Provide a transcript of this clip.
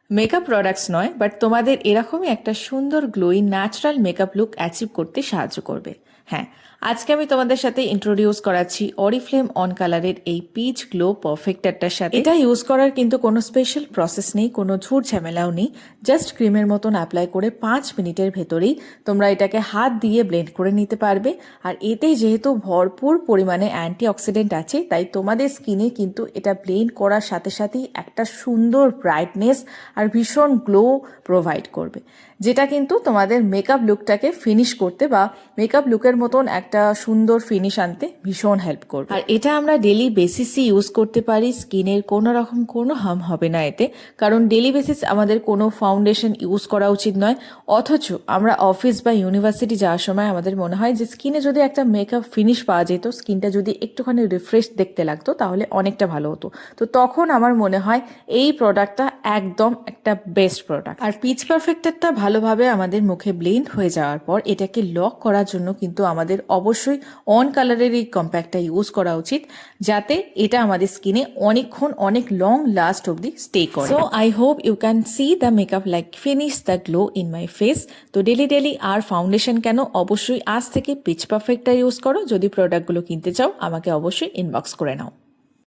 Makeup products নয়, but তোমাদের এরকমই একটা সুন্দর glowing natural makeup look achieve করতে সাহায্য করবে। হ্যাঁ, আজকে আমি তোমাদের সাথে ইন্ট্রোডিউস করাচ্ছি অরিফ্লেম অন কালারের এই পিচ গ্লো পারফেক্টারটার সাথে। এটা ইউজ করার কিন্তু কোনো স্পেশাল প্রসেস নেই, কোনো ঝুট ঝামেলাও নেই। জাস্ট ক্রিমের মতন অ্যাপ্লাই করে 5 মিনিটের ভেতরেই তোমরা এটাকে হাত দিয়ে ব্লেন্ড করে নিতে পারবে। আর এতে যেহেতু ভরপুর পরিমাণে অ্যান্টিঅক্সিডেন্ট আছে, তাই তোমাদের স্কিনে কিন্তু এটা ব্লেন্ড করার সাথে সাথেই একটা সুন্দর ব্রাইটনেস আর ভীষণ গ্লো প্রোভাইড করবে, যেটা কিন্তু তোমাদের মেকআপ লুকটাকে ফিনিশ করতে বা মেকআপ লুকের মতন একটা সুন্দর ফিনিশ আনতে ভীষণ হেল্প করবে। আর এটা আমরা ডেলি বেসিসে ইউজ করতে পারি, স্কিনের কোনো রকম কোনো হার্ম হবে না এতে। কারণ ডেলি বেসিস আমাদের কোনো ফাউন্ডেশন ইউজ করা উচিত নয়, অথচ আমরা অফিস বা ইউনিভার্সিটি যাওয়ার সময় আমাদের মনে হয় যে স্কিনে যদি একটা মেকআপ ফিনিশ পাওয়া যেত, স্কিনটা যদি একটুখানি রিফ্রেশ দেখতে লাগতো, তাহলে অনেকটা ভালো হতো। তো তখন আমার মনে হয় এই প্রোডাক্টটা একদম একটা বেস্ট প্রোডাক্ট। আর পিচ পারফেক্টারটা ভালোভাবে আমাদের মুখে ব্লেন্ড হয়ে যাওয়ার পর এটাকে লক করার জন্য কিন্তু আমাদের অবশ্যই অন কালারের এই কম্প্যাক্টটা ইউজ করা উচিত, যাতে এটা আমাদের স্কিনে অনেকক্ষণ অনেক লং লাস্ট অব্দি স্টে করে। So I hope you can see the makeup like finish the glow in my face. তো ডেলি আর ফাউন্ডেশন কেন, অবশ্যই আজ থেকে পিচ পারফেক্টটা ইউজ করো। যদি প্রোডাক্টগুলো কিনতে চাও আমাকে অবশ্যই ইনবক্স করে নাও।